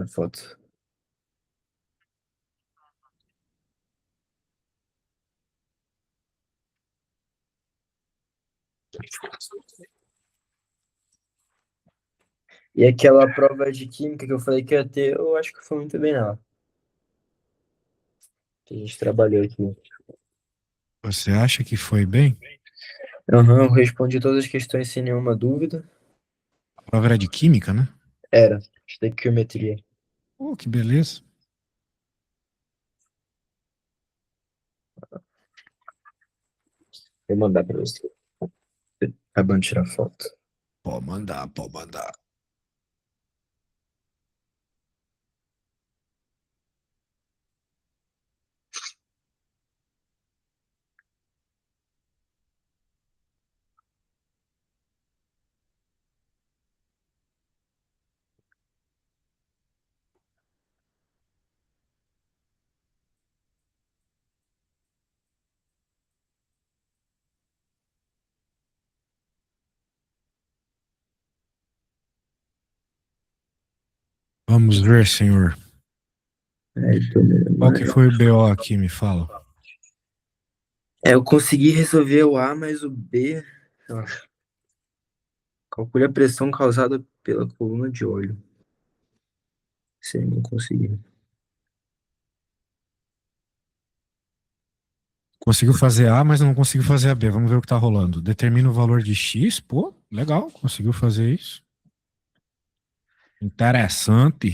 a foto. E aquela prova de química que eu falei que ia ter, eu acho que foi muito bem nela. Que a gente trabalhou aqui. Você acha que foi bem? Aham, eu respondi todas as questões sem nenhuma dúvida. A prova era de química, né? Era, estequiometria. Oh, que beleza. Vou mandar pra você. Acabando de tirar foto. Pode mandar, pode mandar. Vamos ver, senhor. Aí, torneira Qual que amarela. foi o BO aqui, me fala? Eu consegui resolver o A, mas o B. Ó, calcule a pressão causada pela coluna de óleo. Você não conseguiu. Conseguiu fazer A, mas não conseguiu fazer a B. Vamos ver o que tá rolando. Determina o valor de X. Pô, legal, conseguiu fazer isso. Interessante.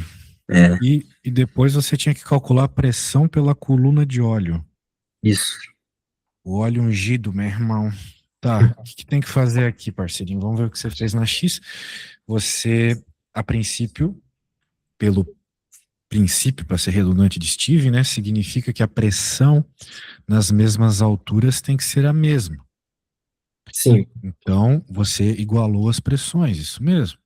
É, E depois você tinha que calcular a pressão pela coluna de óleo. isso. O óleo ungido, meu irmão. Tá, o que que tem que fazer aqui, parceirinho? Vamos ver o que você fez na X. Você, a princípio, pelo princípio, para ser redundante de Steve, né, significa que a pressão nas mesmas alturas tem que ser a mesma. Sim. Então, você igualou as pressões, isso mesmo.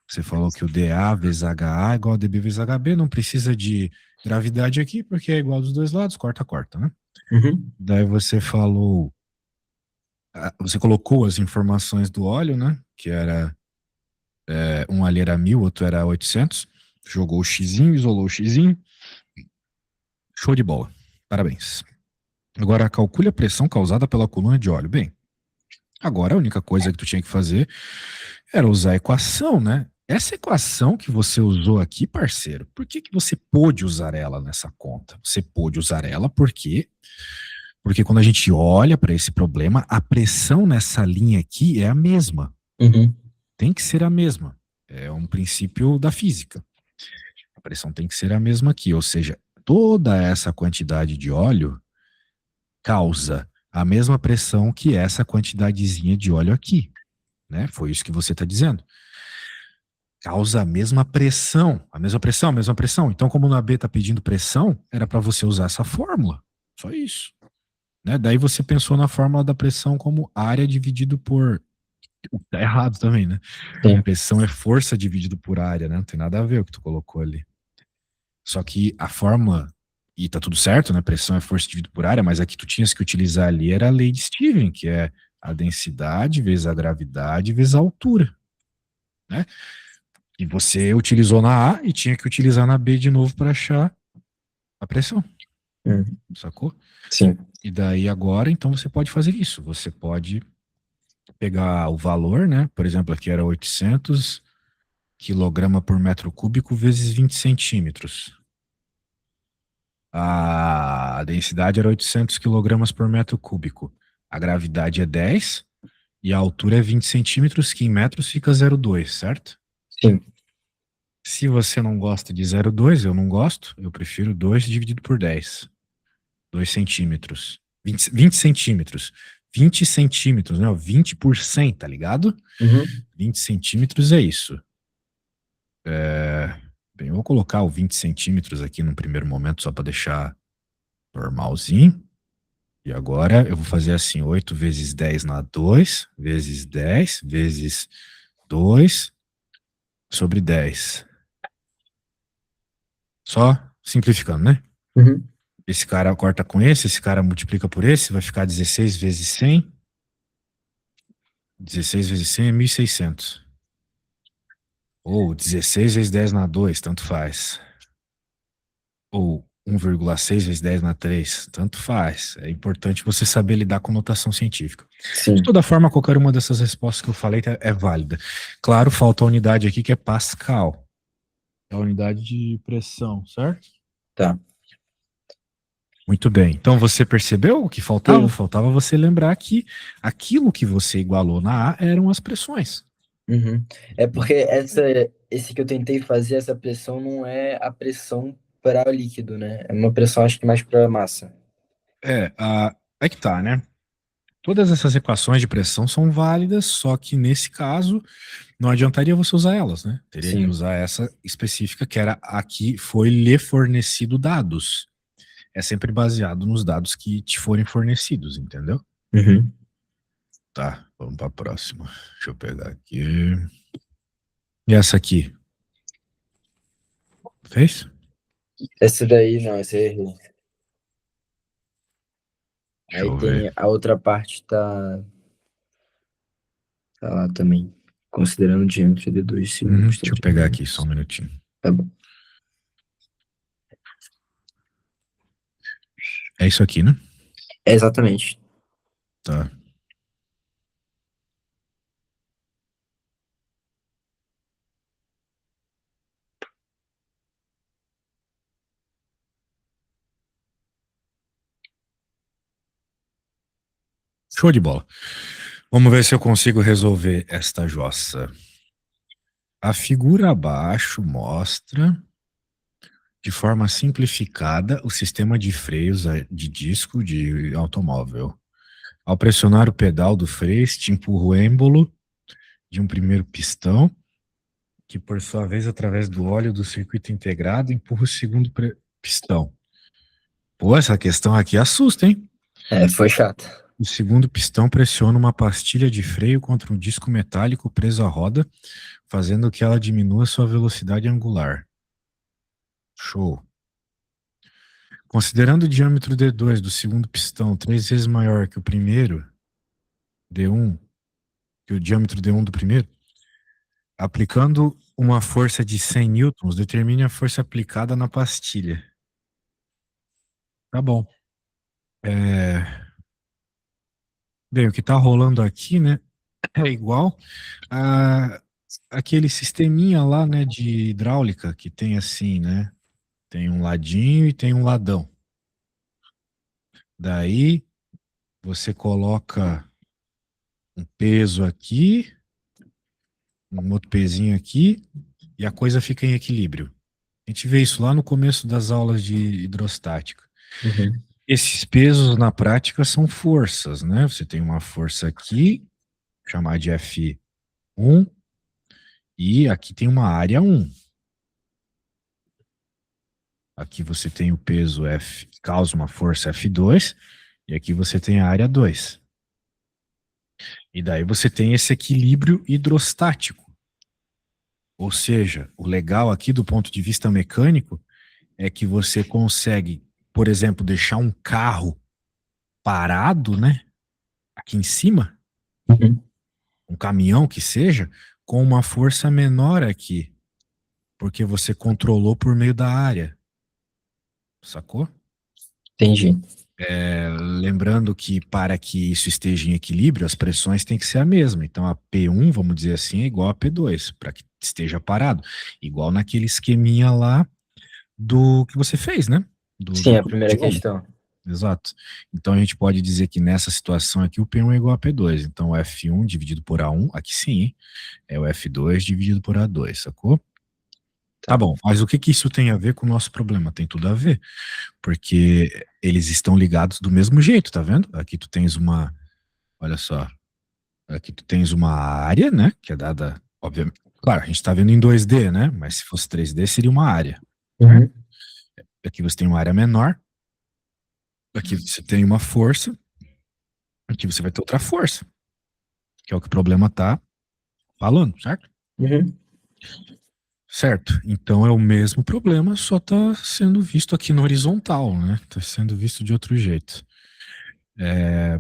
Você falou que o dA vezes HA é igual a dB vezes HB, não precisa de gravidade aqui, porque é igual dos dois lados, corta, corta, né? Uhum. Daí você falou, você colocou as informações do óleo, né? Que era, um ali era 1000, outro era 800. Jogou o xizinho, isolou o xizinho. Show de bola. Parabéns. Agora, calcule a pressão causada pela coluna de óleo. Bem, agora a única coisa que tu tinha que fazer era usar a equação, né? Essa equação que você usou aqui, parceiro, por que que você pôde usar ela nessa conta? Você pôde usar ela porque quando a gente olha para esse problema, a pressão nessa linha aqui é a mesma. Uhum. Tem que ser a mesma. É um princípio da física. A pressão tem que ser a mesma aqui, ou seja, toda essa quantidade de óleo causa a mesma pressão que essa quantidadezinha de óleo aqui, né? Foi isso que você está dizendo. Causa a mesma pressão, a mesma pressão, a mesma pressão. Então, como na B está pedindo pressão, era para você usar essa fórmula. Só isso. Né? Daí você pensou na fórmula da pressão como área dividido por. Tá errado também, né? Sim. Pressão é força dividido por área, né? Não tem nada a ver o que tu colocou ali. Só que a fórmula, e tá tudo certo, né? Pressão é força dividido por área, mas a que tu tinhas que utilizar ali era a lei de Steven, que é a densidade vezes a gravidade vezes a altura, né? E você utilizou na A e tinha que utilizar na B de novo para achar a pressão, Uhum. sacou? Sim. E daí agora, então você pode fazer isso. Você pode pegar o valor, né? Por exemplo, aqui era 800 quilograma por metro cúbico vezes 20 centímetros. A densidade era 800 quilogramas por metro cúbico. A gravidade é 10 e a altura é 20 centímetros, que em metros fica 0,2, certo? Sim. Se você não gosta de 0,2, eu não gosto, eu prefiro 2 dividido por 10. 2 centímetros. 20 centímetros. 20 centímetros, né? 20%, tá ligado? Uhum. 20 centímetros é isso. Bem, eu vou colocar o 20 centímetros aqui no primeiro momento, só para deixar normalzinho. E agora eu vou fazer assim: 8 vezes 10 na 2, vezes 10, vezes 2 sobre 10. Só simplificando, né? Uhum. Esse cara corta com esse cara multiplica por esse, vai ficar 16 vezes 100. 16 vezes 100 é 1.600. Ou 16 vezes 10 na 2, tanto faz. Ou 1,6 vezes 10 na 3, tanto faz. É importante você saber lidar com notação científica. De Sim, toda forma, qualquer uma dessas respostas que eu falei é válida. Claro, falta a unidade aqui que é Pascal. É a unidade de pressão, certo? tá. Muito bem. Então você percebeu o que faltava? Sim. Faltava você lembrar que aquilo que você igualou na A eram as pressões. Uhum. É porque esse que eu tentei fazer, essa pressão não é a pressão para o líquido, né? É uma pressão, acho que mais para massa. É que tá, né? Todas essas equações de pressão são válidas, só que nesse caso não adiantaria você usar elas, né? Teria que Sim. usar essa específica que era a que foi lhe fornecido dados. É sempre baseado nos dados que te forem fornecidos, entendeu? Uhum. Tá, vamos para a próxima. Deixa eu pegar aqui. E essa aqui? Fez? Essa daí, não, essa eu errei. Deixa Aí eu ver. tem a outra parte, tá lá também. Considerando o diâmetro de 2 Uhum, cilindros deixa eu pegar aqui termodinâmicos. só um minutinho. Tá bom. É isso aqui, né? É exatamente. Tá. Show de bola. Vamos ver se eu consigo resolver esta jossa. A figura abaixo mostra, de forma simplificada, o sistema de freios de disco de automóvel. Ao pressionar o pedal do freio, este empurra o êmbolo de um primeiro pistão, que por sua vez, através do óleo do circuito integrado, empurra o segundo pistão. Pô, essa questão aqui assusta, hein? É, foi chato. O segundo pistão pressiona uma pastilha de freio contra um disco metálico preso à roda, fazendo que ela diminua sua velocidade angular. Show. Considerando o diâmetro D2 do segundo pistão 3 vezes maior que o primeiro, D1, que o diâmetro D1 do primeiro, aplicando uma força de 100 newtons, determine a força aplicada na pastilha. Tá bom. É, bem, o que está rolando aqui, né, é igual a aquele sisteminha lá, né, de hidráulica que tem assim, né, tem um ladinho e tem um ladão. Daí você coloca um peso aqui, um outro pezinho aqui e a coisa fica em equilíbrio. A gente vê isso lá no começo das aulas de hidrostática. Uhum. Esses pesos na prática são forças, né? Você tem uma força aqui, chamada de F1, e aqui tem uma área 1. Aqui você tem o peso F, que causa uma força F2, e aqui você tem a área 2. E daí você tem esse equilíbrio hidrostático. Ou seja, o legal aqui do ponto de vista mecânico é que você consegue, por exemplo, deixar um carro parado, né? Aqui em cima, Uhum. um caminhão que seja, com uma força menor aqui, porque você controlou por meio da área, sacou? Entendi. Lembrando que para que isso esteja em equilíbrio, as pressões têm que ser a mesma. Então a P1, vamos dizer assim, é igual a P2, para que esteja parado. Igual naquele esqueminha lá do que você fez, né? Sim, Do a primeira tijolo. questão. Exato. Então a gente pode dizer que nessa situação aqui o P1 é igual a P2. Então o F1 dividido por A1, aqui sim, hein? É o F2 dividido por A2, sacou? Tá Tá. bom, mas o que que isso tem a ver com o nosso problema? Tem tudo a ver, porque eles estão ligados do mesmo jeito, tá vendo? Aqui tu tens uma, olha só, aqui tu tens uma área, né, que é dada, obviamente, claro, a gente tá vendo em 2D, né, mas se fosse 3D seria uma área, certo? Uhum. Aqui você tem uma área menor, aqui você tem uma força, aqui você vai ter outra força, que é o que o problema tá falando, certo? Uhum. Certo. Então é o mesmo problema, só tá sendo visto aqui no horizontal, né? Tá sendo visto de outro jeito.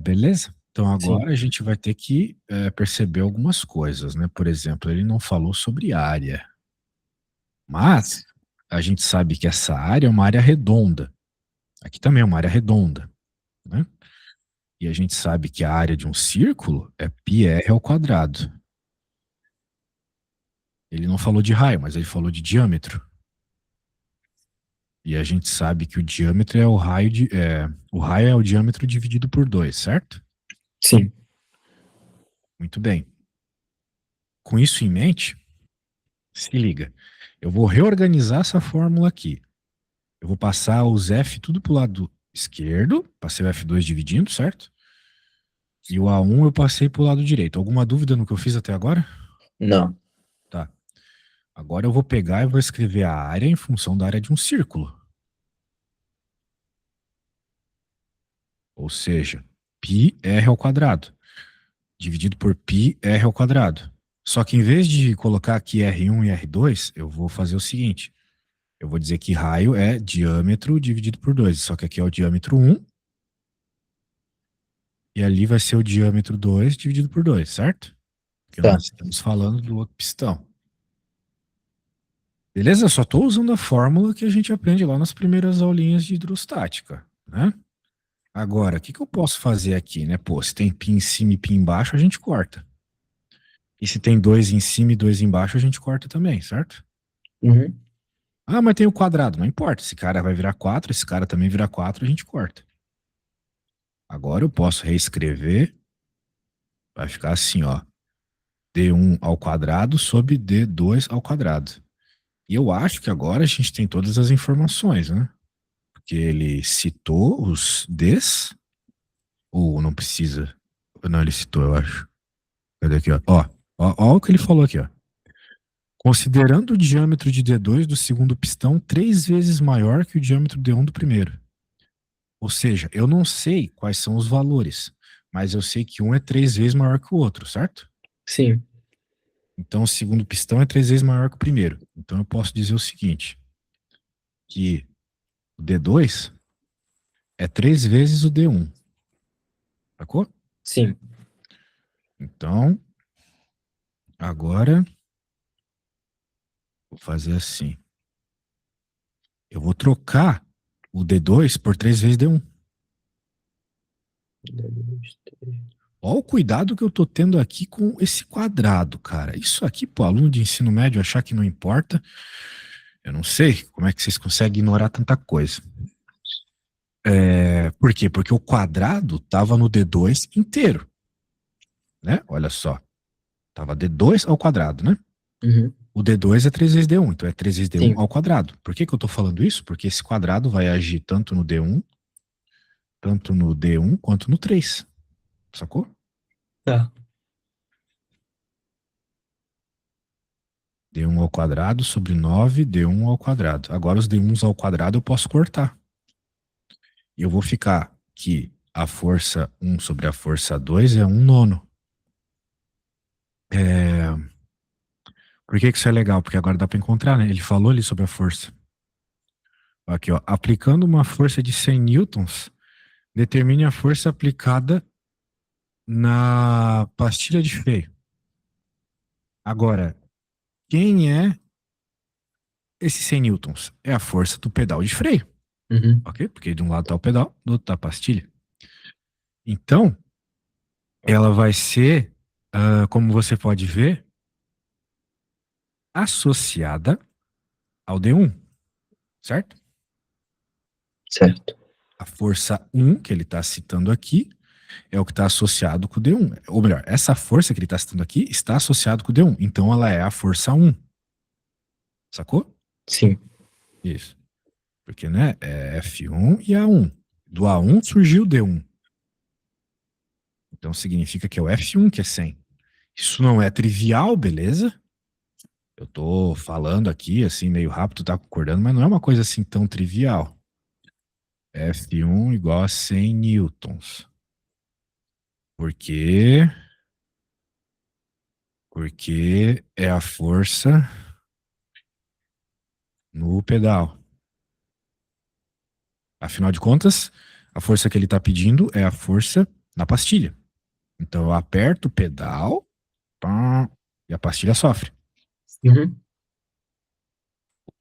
Beleza? Então Sim. agora a gente vai ter que perceber algumas coisas, né? Por exemplo, ele não falou sobre área. Mas a gente sabe que essa área é uma área redonda. Aqui também é uma área redonda, né? E a gente sabe que a área de um círculo é πr ao quadrado. Ele não falou de raio, mas ele falou de diâmetro. E a gente sabe que o diâmetro é o raio o raio é o diâmetro dividido por 2, certo? Sim. Muito bem. Com isso em mente, se liga. Eu vou reorganizar essa fórmula aqui. Eu vou passar os F tudo pro lado esquerdo, passei o F2 dividindo, certo? E o A1 eu passei pro lado direito. Alguma dúvida no que eu fiz até agora? Não. Tá. Agora eu vou pegar e vou escrever a área em função da área de um círculo. Ou seja, πr ao quadrado, dividido por πr ao quadrado. Só que em vez de colocar aqui R1 e R2, eu vou fazer o seguinte. Eu vou dizer que raio é diâmetro dividido por 2. Só que aqui é o diâmetro 1 e ali vai ser o diâmetro 2 dividido por 2, certo? Porque Tá. nós estamos falando do outro pistão. Beleza? Eu só estou usando a fórmula que a gente aprende lá nas primeiras aulinhas de hidrostática, né? Agora, o que eu posso fazer aqui, né? Pô, se tem pi em cima e pi embaixo, a gente corta. E se tem dois em cima e dois embaixo, a gente corta também, certo? Uhum. Ah, mas tem o quadrado. Não importa. Esse cara vai virar 4, esse cara também vira 4, a gente corta. Agora eu posso reescrever. Vai ficar assim, ó. D1 ao quadrado sobre D2 ao quadrado. E eu acho que agora a gente tem todas as informações, né? Porque ele citou os Ds, ou não precisa? Não, ele citou, eu acho. Cadê aqui, ó? Ó o que ele falou aqui, ó. Considerando o diâmetro de D2 do segundo pistão 3 vezes maior que o diâmetro D1 do primeiro. Ou seja, eu não sei quais são os valores, mas eu sei que um é 3 vezes maior que o outro, certo? Sim. Então o segundo pistão é 3 vezes maior que o primeiro. Então eu posso dizer o seguinte, que o D2 é 3 vezes o D1, sacou? Sim. Então, agora, vou fazer assim. Eu vou trocar o D2 por 3 vezes D1. Olha o cuidado que eu tô tendo aqui com esse quadrado, cara. Isso aqui, pro aluno de ensino médio achar que não importa, eu não sei como é que vocês conseguem ignorar tanta coisa. Por quê? Porque o quadrado tava no D2 inteiro, né? Olha só. Tava D2 ao quadrado, né? Uhum. O D2 é 3 vezes D1, então é 3 vezes D1 Sim. ao quadrado. Por que eu tô falando isso? Porque esse quadrado vai agir tanto no D1 quanto no 3. Sacou? Tá. D1 ao quadrado sobre 9 D1 ao quadrado. Agora os D1s ao quadrado eu posso cortar. E eu vou ficar que a força 1 sobre a força 2 é 1 nono. Por que isso é legal? Porque agora dá para encontrar, né? Ele falou ali sobre a força. Aqui, ó. Aplicando uma força de 100 newtons, determine a força aplicada na pastilha de freio. Agora, quem é esse 100 newtons? É a força do pedal de freio, Uhum. ok? Porque de um lado está o pedal, do outro está a pastilha. Então, ela vai ser, como você pode ver, associada ao D1, certo? Certo. A força 1 que ele está citando aqui é o que está associado com o D1. Ou melhor, essa força que ele está citando aqui está associada com o D1. Então ela é a força 1. Sacou? Sim. Isso. Porque, né, é F1 e A1. Do A1 surgiu o D1. Então significa que é o F1 que é 100. Isso não é trivial, beleza? Eu tô falando aqui, assim, meio rápido, tá concordando, mas não é uma coisa assim tão trivial. F1 igual a 100 newtons. Por quê? Porque é a força no pedal. Afinal de contas, a força que ele está pedindo é a força na pastilha. Então eu aperto o pedal, pá, e a pastilha sofre. Uhum.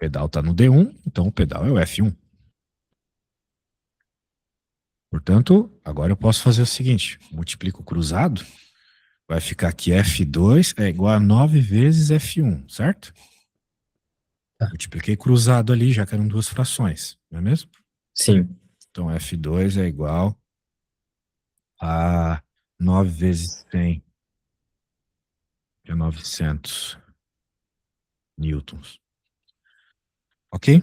pedal está no D1, então o pedal é o F1. Portanto, agora eu posso fazer o seguinte: multiplico o cruzado, vai ficar aqui F2 é igual a 9 vezes F1, certo? Tá. Multipliquei cruzado ali, já que eram duas frações, não é mesmo? Sim, Então F2 é igual a 9 vezes 100, que é 900 newtons. Ok?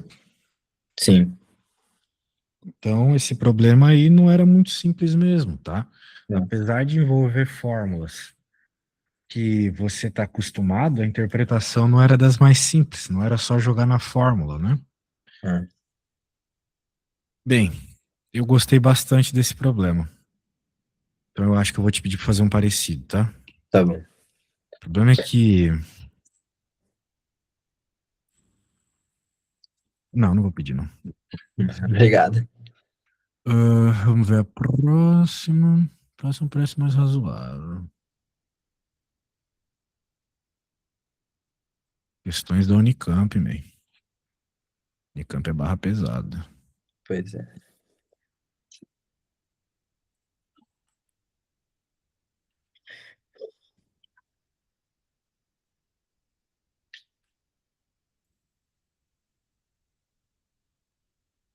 sim. Então, esse problema aí não era muito simples mesmo, tá? Não. Apesar de envolver fórmulas que você está acostumado, a interpretação não era das mais simples, não era só jogar na fórmula, né? Ah, Bem, eu gostei bastante desse problema. Então, eu acho que eu vou te pedir para fazer um parecido, tá? tá bom. O problema é que. Não, não vou pedir, não. Obrigado. Vamos ver a próxima. Próximo preço mais razoável. Questões da Unicamp, man. Unicamp é barra pesada. Pois é.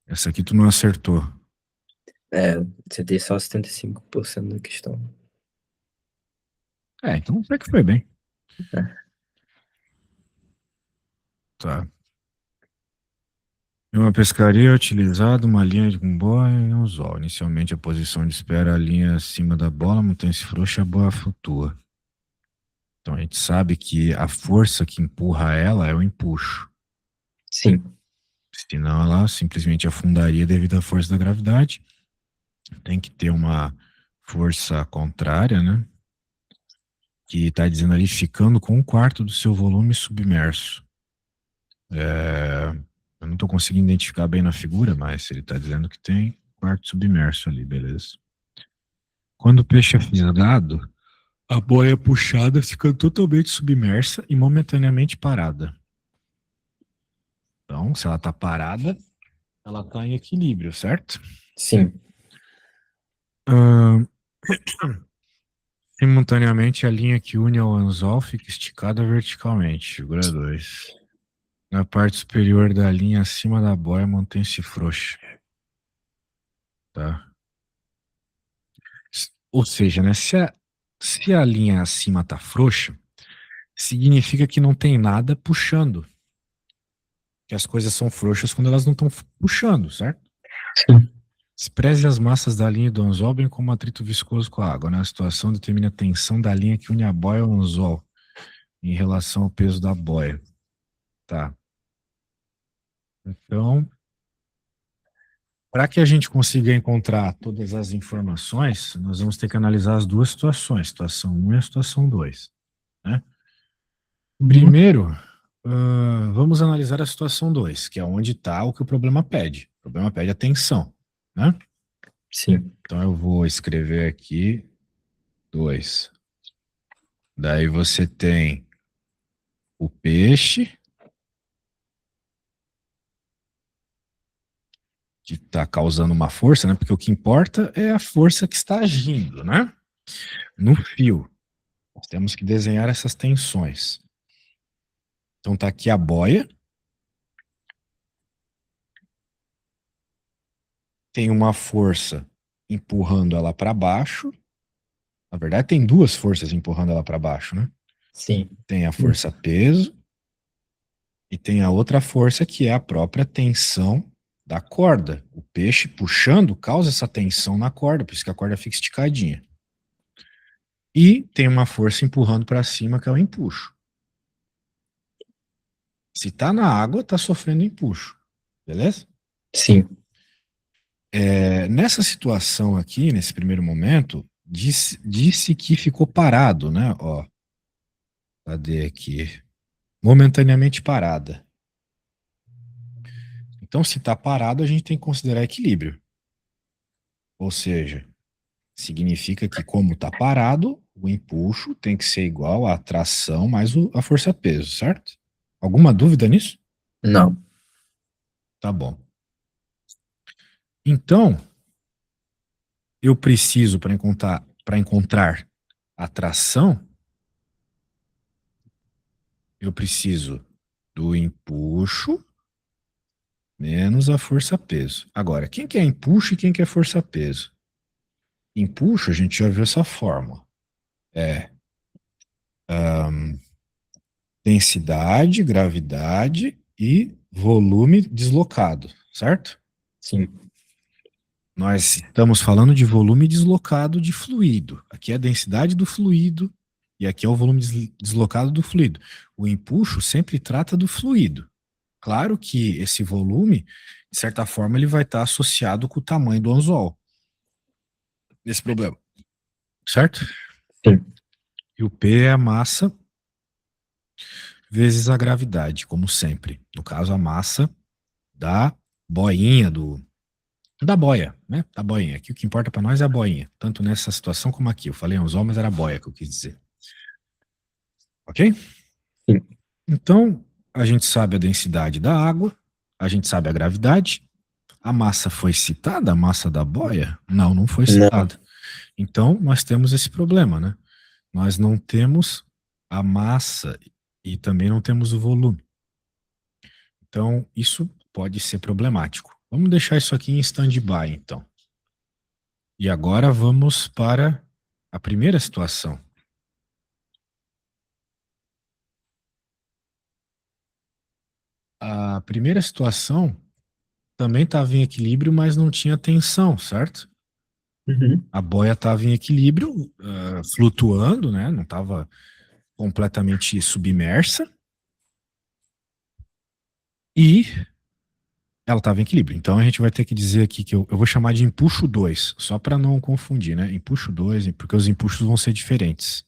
Essa aqui tu não acertou. É, você tem só 75% da questão. Então até que foi bem. É. Tá. Em uma pescaria é utilizada uma linha de boia e um anzol. Inicialmente a posição de espera é a linha acima da bola, mantém-se frouxa e a boia flutua. Então a gente sabe que a força que empurra ela é o empuxo. Sim, Senão ela simplesmente afundaria devido à força da gravidade. Tem que ter uma força contrária, né? Que está dizendo ali ficando com um quarto do seu volume submerso. Eu não estou conseguindo identificar bem na figura, mas ele está dizendo que tem quarto submerso ali, beleza. Quando o peixe é fisgado, a boia é puxada, ficando totalmente submersa e momentaneamente parada. Então, se ela está parada, ela está em equilíbrio, certo? sim, Ahn, simultaneamente, a linha que une ao anzol fica esticada verticalmente. Figura 2. Na parte superior da linha, acima da boia, mantém-se frouxa. Tá? Ou seja, né, se a linha acima está frouxa, significa que não tem nada puxando. Que as coisas são frouxas quando elas não estão puxando, certo? sim, Despreze as massas da linha do anzol bem como atrito viscoso com a água. Na situação, determine a tensão da linha que une a boia ao anzol em relação ao peso da boia. Tá. Então, para que a gente consiga encontrar todas as informações, nós vamos ter que analisar as duas situações, situação 1 e a situação 2, né? Primeiro, vamos analisar a situação 2, que é onde está o que o problema pede. O problema pede a tensão, né? sim, Então eu vou escrever aqui 2. Daí você tem o peixe, que está causando uma força, né? Porque o que importa é a força que está agindo, né? No fio. Nós temos que desenhar essas tensões. Então tá aqui a boia. Tem uma força empurrando ela para baixo. Na verdade, tem duas forças empurrando ela para baixo, né? sim, Tem a força peso e tem a outra força que é a própria tensão da corda. O peixe puxando causa essa tensão na corda, por isso que a corda fica esticadinha. E tem uma força empurrando para cima que é o empuxo. Se tá na água, tá sofrendo empuxo. Beleza? sim, Nessa situação aqui, nesse primeiro momento, disse que ficou parado, né? Ó, cadê aqui? Momentaneamente parada. Então, se está parado, a gente tem que considerar equilíbrio. Ou seja, significa que, como está parado, o empuxo tem que ser igual à tração mais a força-peso, certo? Alguma dúvida nisso? não, Tá bom. Então, eu preciso, para encontrar atração, eu preciso do empuxo menos a força-peso. Agora, quem que é empuxo e quem que é força-peso? Empuxo, a gente já viu essa fórmula. É densidade, gravidade e volume deslocado, certo? Sim. Nós estamos falando de volume deslocado de fluido. Aqui é a densidade do fluido e aqui é o volume deslocado do fluido. O empuxo sempre trata do fluido. Claro que esse volume, de certa forma, ele vai estar associado com o tamanho do anzol. Nesse problema, certo? Sim. E o P é a massa vezes a gravidade, como sempre. No caso, a massa da boinha da boia, né? Da boinha. Aqui o que importa para nós é a boinha, tanto nessa situação como aqui. Eu falei anzol, mas era boia que eu quis dizer. Ok? Sim. Então, a gente sabe a densidade da água, a gente sabe a gravidade. A massa foi citada, a massa da boia? Não, não foi Não. citada. Então, nós temos esse problema, né? Nós não temos a massa e também não temos o volume. Então, isso pode ser problemático. Vamos deixar isso aqui em stand-by, então. E agora vamos para a primeira situação. A primeira situação também estava em equilíbrio, mas não tinha tensão, certo? Uhum. A boia estava em equilíbrio, flutuando, né? Não estava completamente submersa. E ela estava em equilíbrio. Então a gente vai ter que dizer aqui que eu vou chamar de empuxo 2, só para não confundir, né? Empuxo 2, porque os empuxos vão ser diferentes.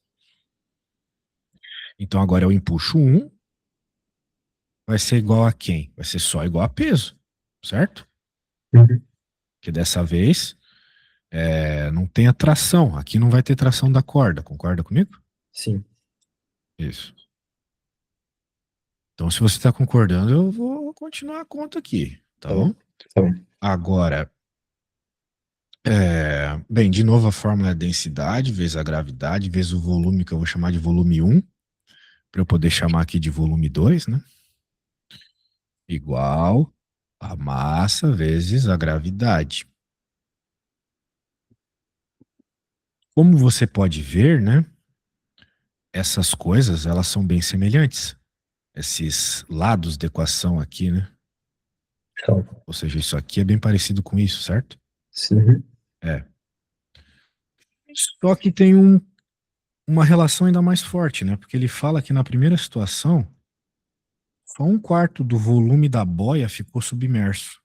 Então agora é o empuxo 1, vai ser igual a quem? Vai ser só igual a peso, certo? Uhum. Que dessa vez não tem a tração. Aqui não vai ter tração da corda, concorda comigo? Sim. Isso. Então, se você está concordando, eu vou continuar a conta aqui, tá Tá bom. bom? Tá bom. Agora, bem, de novo a fórmula é densidade vezes a gravidade vezes o volume, que eu vou chamar de volume 1, para eu poder chamar aqui de volume 2, né? Igual a massa vezes a gravidade. Como você pode ver, né? Essas coisas, elas são bem semelhantes. Esses lados da equação aqui, né? Então, Ou seja, isso aqui é bem parecido com isso, certo? sim. Uhum. É. Só que tem uma relação ainda mais forte, né? Porque ele fala que na primeira situação, só um quarto do volume da boia ficou submerso,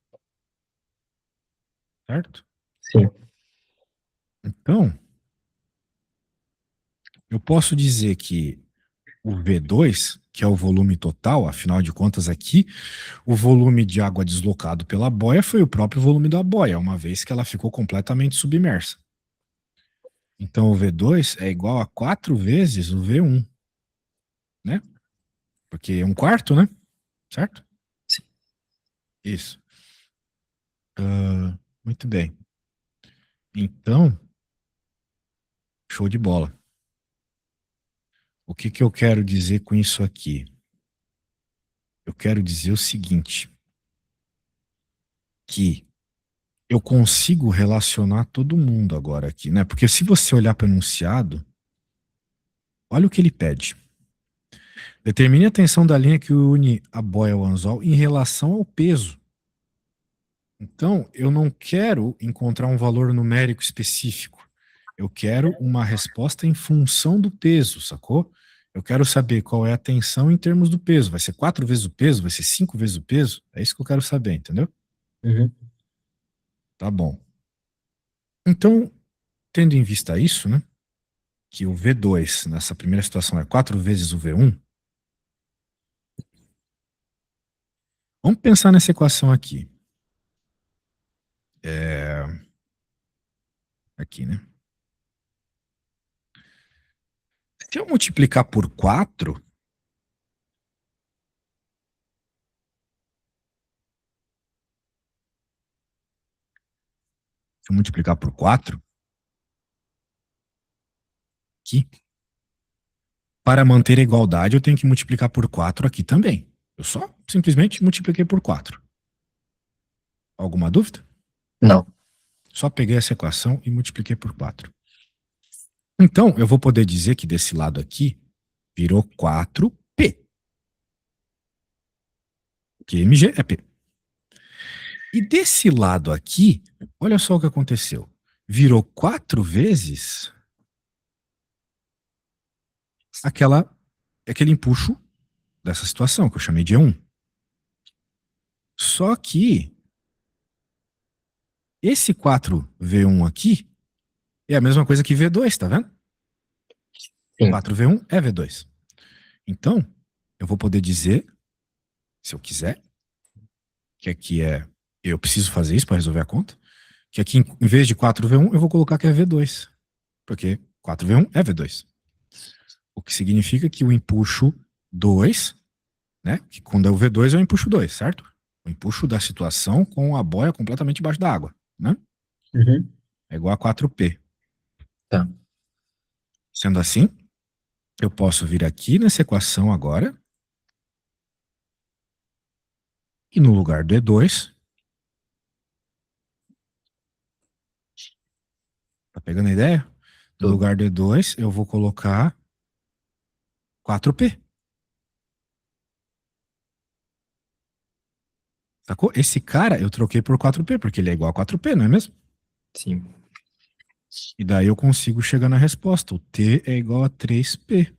certo? Sim. Então, eu posso dizer que o V2, que é o volume total, afinal de contas aqui, o volume de água deslocado pela boia foi o próprio volume da boia, uma vez que ela ficou completamente submersa. Então o V2 é igual a 4 vezes o V1, né? Porque é um quarto, né? Certo? Sim. Isso. Muito bem. Então, show de bola. O que que eu quero dizer com isso aqui? Eu quero dizer o seguinte, que eu consigo relacionar todo mundo agora aqui, né? Porque se você olhar para o enunciado, olha o que ele pede. Determine a tensão da linha que une a boia ao anzol em relação ao peso. Então, eu não quero encontrar um valor numérico específico. Eu quero uma resposta em função do peso, sacou? Eu quero saber qual é a tensão em termos do peso. Vai ser 4 vezes o peso? Vai ser 5 vezes o peso? É isso que eu quero saber, entendeu? Uhum. Tá bom. Então, tendo em vista isso, né? Que o V2 nessa primeira situação é 4 vezes o V1, vamos pensar nessa equação aqui. Aqui, né? Se eu multiplicar por 4, Se eu multiplicar por 4, aqui, para manter a igualdade, eu tenho que multiplicar por 4 aqui também. Eu só simplesmente multipliquei por 4. Alguma dúvida? Não. Só peguei essa equação e multipliquei por 4. Então, eu vou poder dizer que desse lado aqui virou 4P. QMG é P. E desse lado aqui, olha só o que aconteceu. Virou 4 vezes aquele empuxo dessa situação que eu chamei de E1. Só que esse 4V1 aqui é a mesma coisa que V2, tá vendo? Sim. 4V1 é V2. Então, eu vou poder dizer, se eu quiser, que aqui eu preciso fazer isso para resolver a conta, que aqui em vez de 4V1 eu vou colocar que é V2, porque 4V1 é V2. O que significa que o empuxo 2, né, que quando é o V2 é o empuxo 2, certo? O empuxo da situação com a boia completamente embaixo da água, né? Uhum. É igual a 4P. Tá. Sendo assim, eu posso vir aqui nessa equação agora e no lugar do E2, tá pegando a ideia? No Tô. lugar do E2 eu vou colocar 4P. Sacou? Esse cara eu troquei por 4P, porque ele é igual a 4P, não é mesmo? Sim. E daí eu consigo chegar na resposta. O T é igual a 3P.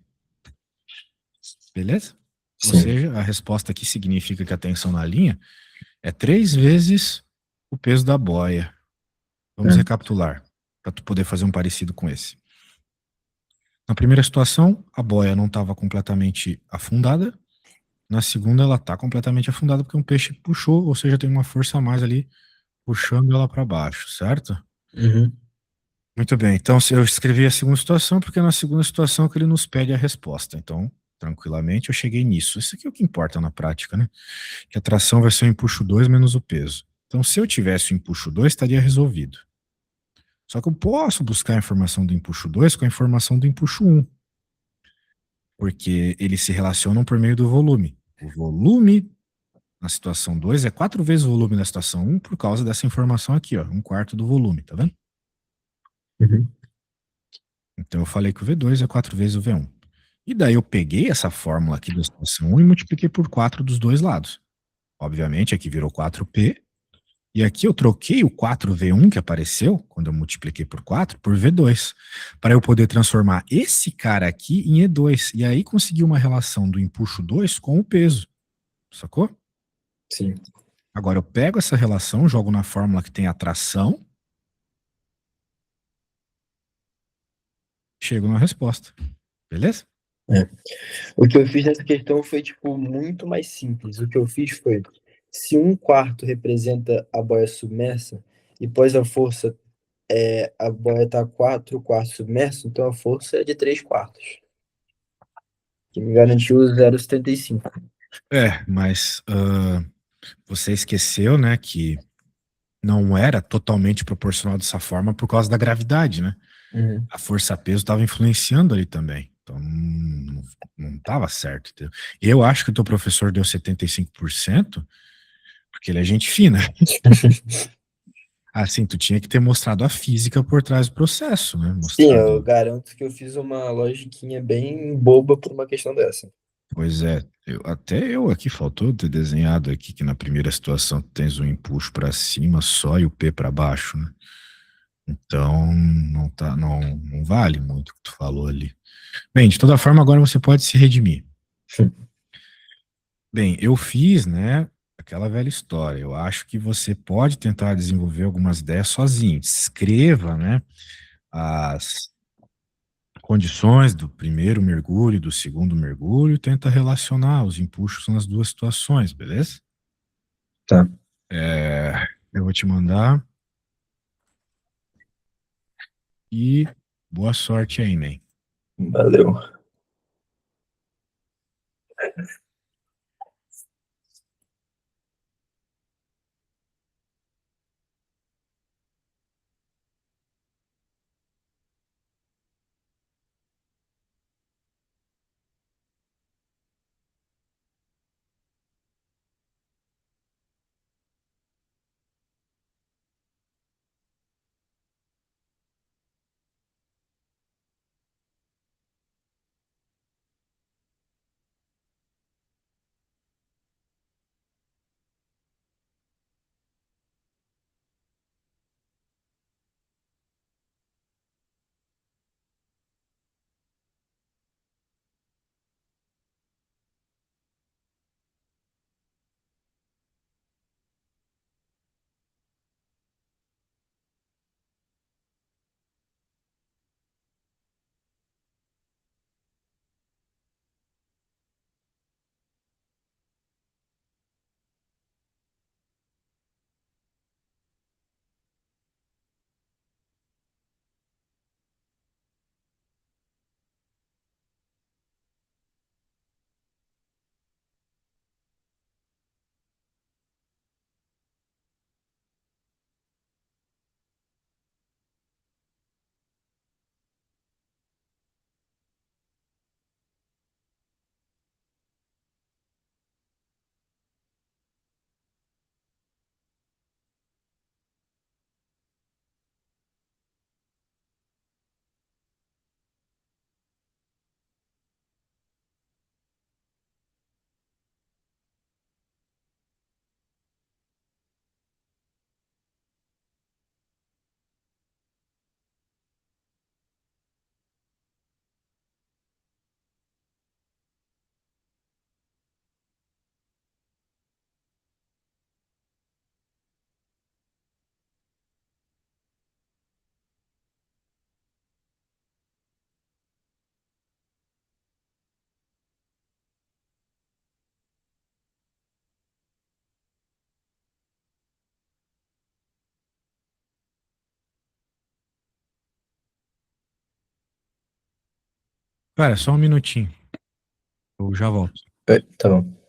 Beleza? Ou Sim. seja, a resposta aqui significa que a tensão na linha é 3 vezes o peso da boia. Vamos É. recapitular, para tu poder fazer um parecido com esse. Na primeira situação, a boia não estava completamente afundada. Na segunda, ela está completamente afundada porque um peixe puxou, ou seja, tem uma força a mais ali puxando ela para baixo, certo? Uhum. Muito bem. Então, se eu escrevi a segunda situação, porque é na segunda situação que ele nos pede a resposta. Então, tranquilamente, eu cheguei nisso. Isso aqui é o que importa na prática, né? Que a tração vai ser o empuxo 2 menos o peso. Então, se eu tivesse o empuxo 2, estaria resolvido. Só que eu posso buscar a informação do empuxo 2 com a informação do empuxo 1, porque eles se relacionam por meio do volume. O volume na situação 2 é 4 vezes o volume da situação 1 por causa dessa informação aqui, ó, 1/4 do volume, tá vendo? Uhum. Então eu falei que o V2 é 4 vezes o V1. E daí eu peguei essa fórmula aqui da situação 1 e multipliquei por 4 dos dois lados. Obviamente aqui virou 4P, e aqui eu troquei o 4V1 que apareceu, quando eu multipliquei por 4, por V2, para eu poder transformar esse cara aqui em E2, e aí conseguir uma relação do empuxo 2 com o peso, sacou? Sim. Agora eu pego essa relação, jogo na fórmula que tem a tração, chego na resposta, beleza? É. O que eu fiz nessa questão foi, tipo, muito mais simples. O que eu fiz foi, se 1/4 representa a boia submersa, e pós a força a boia tá 4/4 submersa, então a força é de 3/4, que me garantiu o 0,75. Mas você esqueceu, né, que não era totalmente proporcional dessa forma por causa da gravidade, né? Uhum. A força-peso estava influenciando ali também. Então não estava certo. Entendeu? Eu acho que o teu professor deu 75% porque ele é gente fina. Assim, tu tinha que ter mostrado a física por trás do processo, né? Sim, eu Mostrado. garanto que eu fiz uma logiquinha bem boba por uma questão dessa. Pois é, até eu aqui faltou ter desenhado aqui que na primeira situação tu tens um empuxo para cima só e o P para baixo, né? Então não vale muito o que tu falou ali. Bem, de toda forma, agora você pode se redimir. Bem, eu fiz, né, aquela velha história. Eu acho que você pode tentar desenvolver algumas ideias sozinho. Escreva, né, as condições do primeiro mergulho e do segundo mergulho, e tenta relacionar os empuxos nas duas situações, beleza? Tá. Eu vou te mandar e boa sorte aí, man. Valeu. Cara, só um minutinho. Eu já volto. Tá bom.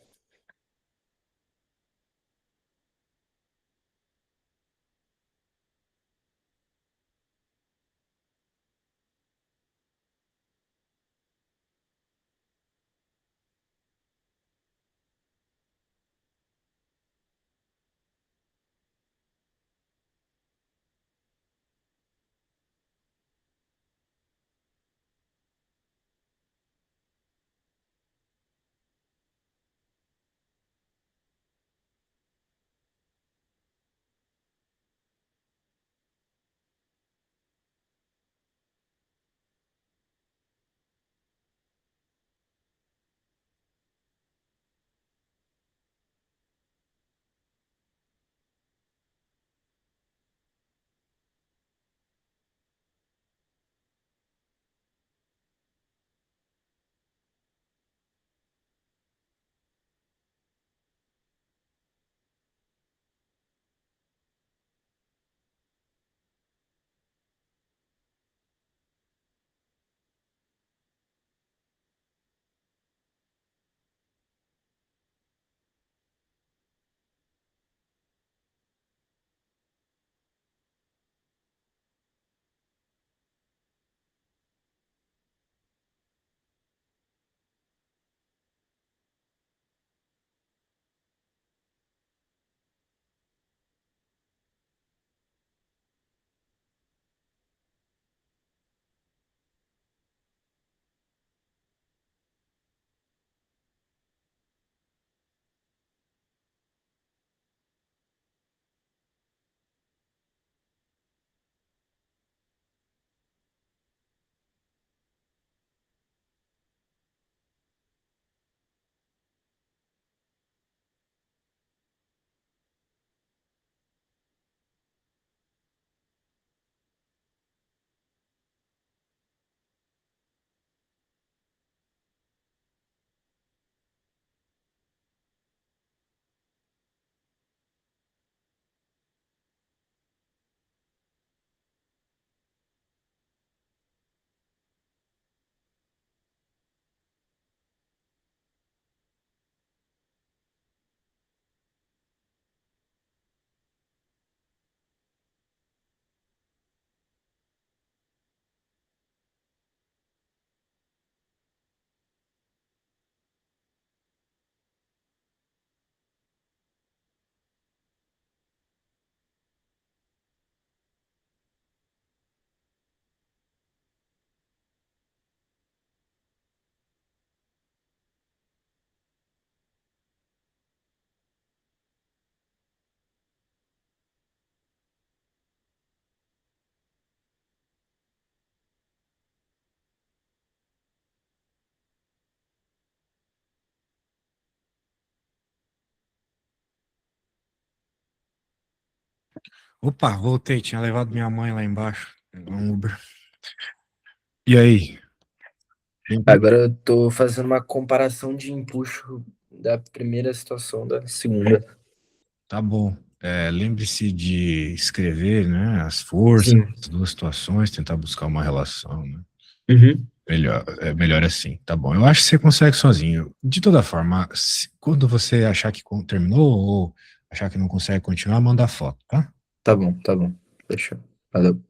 Opa, voltei. Tinha levado minha mãe lá embaixo. Um Uber. E aí? Sempre- Agora eu tô fazendo uma comparação de empuxo da primeira situação da segunda. Tá bom. Lembre-se de escrever, né, as forças, Sim. as duas situações, tentar buscar uma relação, né? Uhum. Melhor assim, tá bom. Eu acho que você consegue sozinho. De toda forma, quando você achar que terminou ou achar que não consegue continuar, manda foto, tá? Tá bom, tá bom. Fechou. Valeu.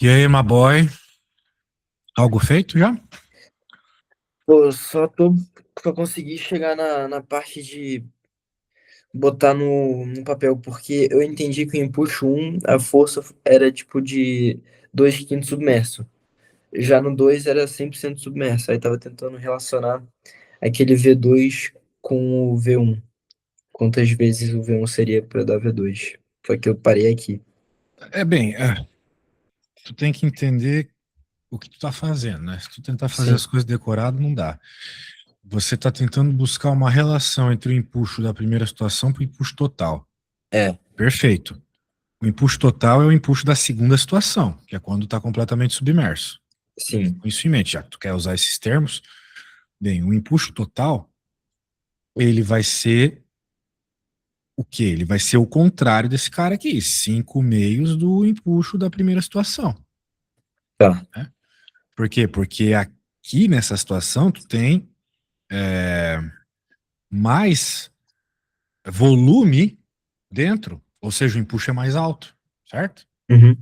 E aí, my boy? Algo feito já? Pô, só consegui chegar na parte de botar no papel, porque eu entendi que o Impulso um a força era tipo de 2 quintos submerso. Já no 2 era 100% submerso. Aí tava tentando relacionar aquele V2 com o V1. Quantas vezes o V1 seria para dar V2? Foi que eu parei aqui. Tu tem que entender o que tu tá fazendo, né? Se tu tentar fazer as Sim, coisas decorado, não dá. Você tá tentando buscar uma relação entre o empuxo da primeira situação para o empuxo total. é, Perfeito. O empuxo total é o empuxo da segunda situação, que é quando tá completamente submerso. Fique sim, com isso em mente, já que tu quer usar esses termos. Bem, o empuxo total, ele vai ser o quê? Ele vai ser o contrário desse cara aqui, 5 meios do empuxo da primeira situação, tá. né? Por quê? Porque aqui nessa situação tu tem é, mais volume dentro, ou seja, o empuxo é mais alto, certo? Uhum,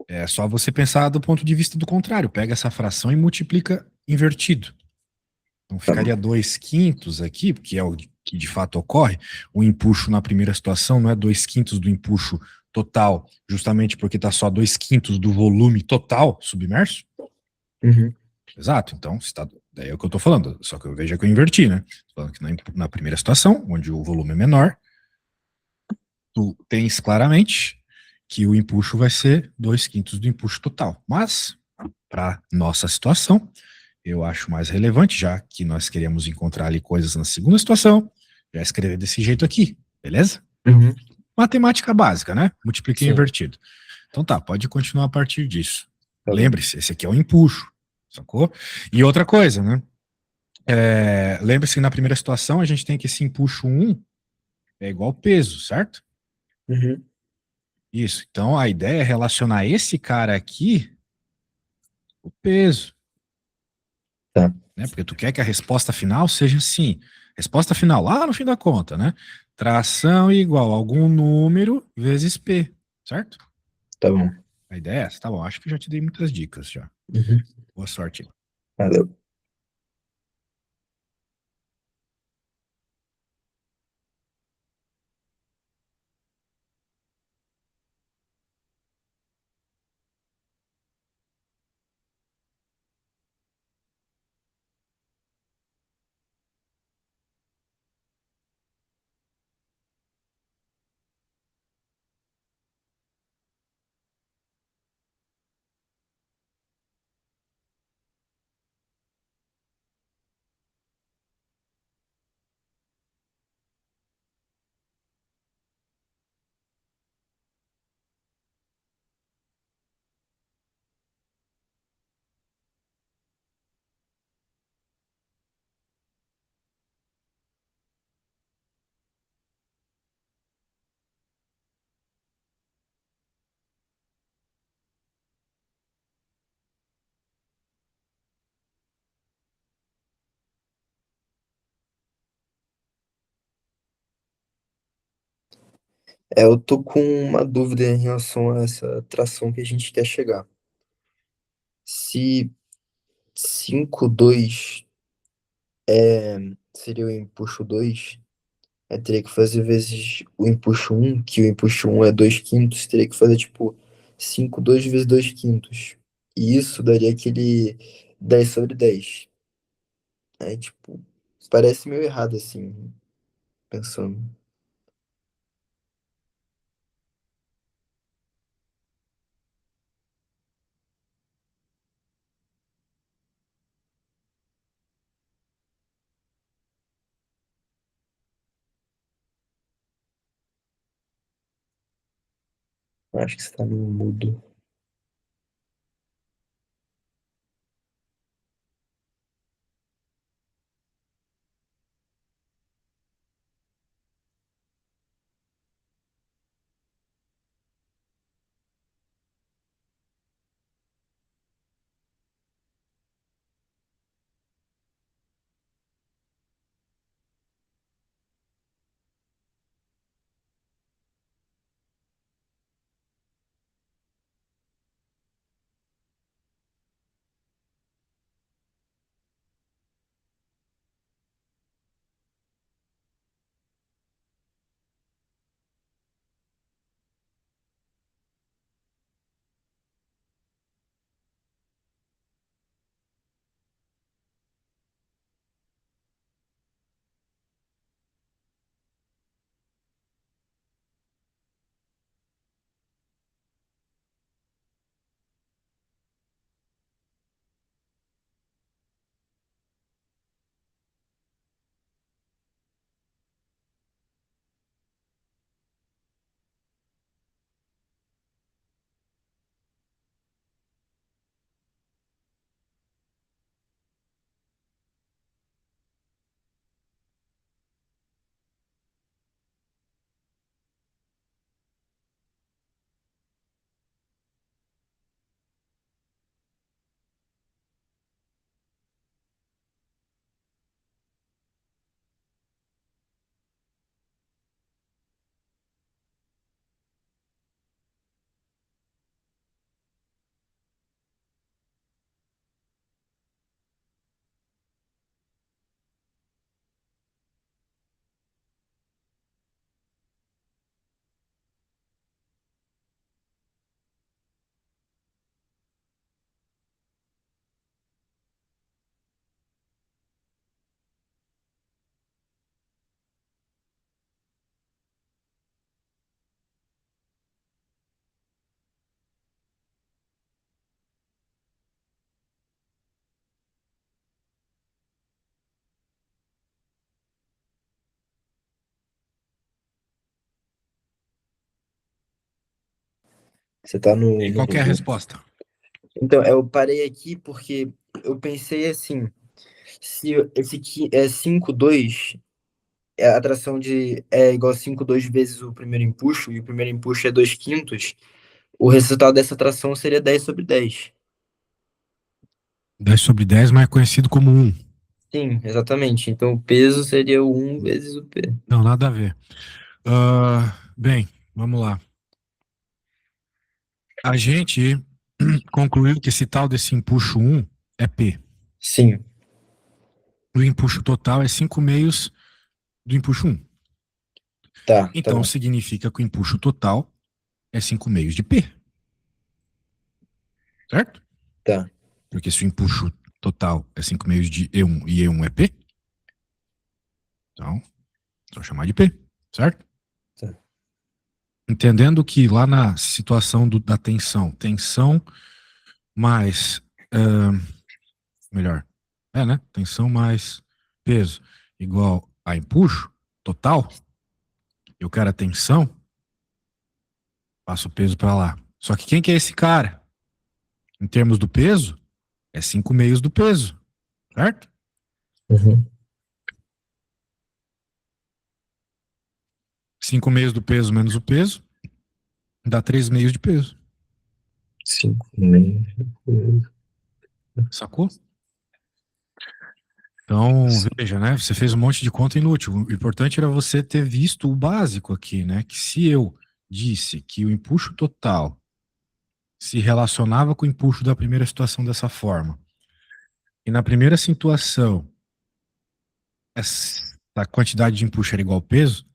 É só você pensar do ponto de vista do contrário. Pega essa fração e multiplica invertido. Então tá bom. ficaria 2 quintos aqui, que é o que de fato ocorre. O empuxo na primeira situação não é 2 quintos do empuxo total, justamente porque está só 2 quintos do volume total submerso. Uhum, Exato, então daí é o que eu estou falando, só que eu vejo que eu inverti, né? Tô falando que na primeira situação, onde o volume é menor, tu tens claramente que o empuxo vai ser 2 quintos do empuxo total. Mas, para nossa situação, eu acho mais relevante, já que nós queremos encontrar ali coisas na segunda situação, já escrever desse jeito aqui, beleza? uhum, Matemática básica, né? Multipliquei sim, invertido. Então tá, pode continuar a partir disso. tá bom. Lembre-se, esse aqui é o empuxo, sacou? E outra coisa, né? Lembre-se que na primeira situação a gente tem que esse empuxo um é igual peso, certo? Uhum, Isso. Então a ideia é relacionar esse cara aqui, o peso, tá, né? Porque tu quer que a resposta final seja assim. Resposta final, lá no fim da conta, né? Tração igual a algum número vezes P, certo? tá bom. A ideia é essa, tá bom. Acho que eu já te dei muitas dicas já. Uhum, Boa sorte. valeu. Eu tô com uma dúvida em relação a essa tração que a gente quer chegar. Se 5,2 seria o empuxo 2, teria que fazer vezes o empuxo um, que o empuxo um é 2 quintos, teria que fazer tipo 5,2 vezes 2 quintos. E isso daria aquele 10/10. Aí, tipo, parece meio errado assim, pensando. Acho que você tá no mudo. Você tá E no qual que é a Google. resposta? Então, eu parei aqui porque eu pensei assim, se esse aqui é 5,2, a atração é igual a 5,2 vezes o primeiro empuxo, e o primeiro empuxo é 2/5, o resultado dessa atração seria 10/10. 10/10, mas é conhecido como 1. Sim, exatamente. Então o peso seria o 1 vezes o P. Não, nada a ver. Bem, vamos lá. A gente concluiu que esse tal desse empuxo 1 é P. Sim, O empuxo total é 5/6 do empuxo 1. tá Então bom. significa que o empuxo total é 5/6 de P. Certo? Tá. Porque se o empuxo total é 5/6 de E1 e E1 é P, então, vou chamar de P. Certo? Tá. Entendendo que lá na situação da tensão, tensão mais. Melhor. Né? Tensão mais peso igual a empuxo total. Eu quero a tensão, passo o peso para lá. Só que quem que é esse cara? Em termos do peso, é 5/6 do peso, certo? Uhum. 5/6 do peso menos o peso dá 3/6 de peso. 5,5. Sacou? Então, veja, né? Você fez um monte de conta inútil. O importante era você ter visto o básico aqui, né? Que se eu disse que o empuxo total se relacionava com o empuxo da primeira situação dessa forma, e na primeira situação essa quantidade de empuxo era igual ao peso,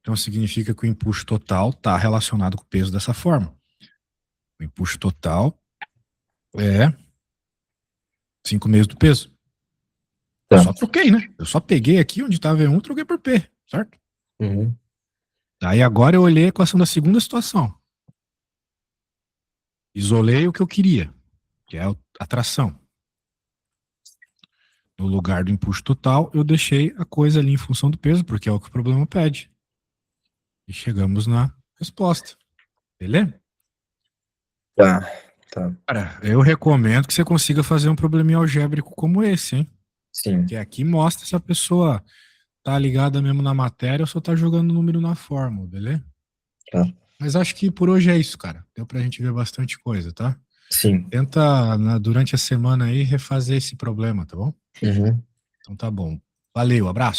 então significa que o empuxo total está relacionado com o peso dessa forma. O empuxo total é 5/6 do peso. Eu Tá. só troquei, né? Eu só peguei aqui onde estava E1 e troquei por P, certo? Uhum. Aí agora eu olhei a equação da segunda situação. Isolei o que eu queria, que é a tração. No lugar do empuxo total, eu deixei a coisa ali em função do peso, porque é o que o problema pede. E chegamos na resposta. Beleza? Tá, tá. Cara, eu recomendo que você consiga fazer um probleminha algébrico como esse, hein? Sim, Que aqui mostra se a pessoa tá ligada mesmo na matéria ou só tá jogando número na fórmula, beleza? tá. Mas acho que por hoje é isso, cara. Deu pra gente ver bastante coisa, tá? Sim. Tenta, durante a semana aí, refazer esse problema, tá bom? Uhum. Então tá bom. Valeu, abraço.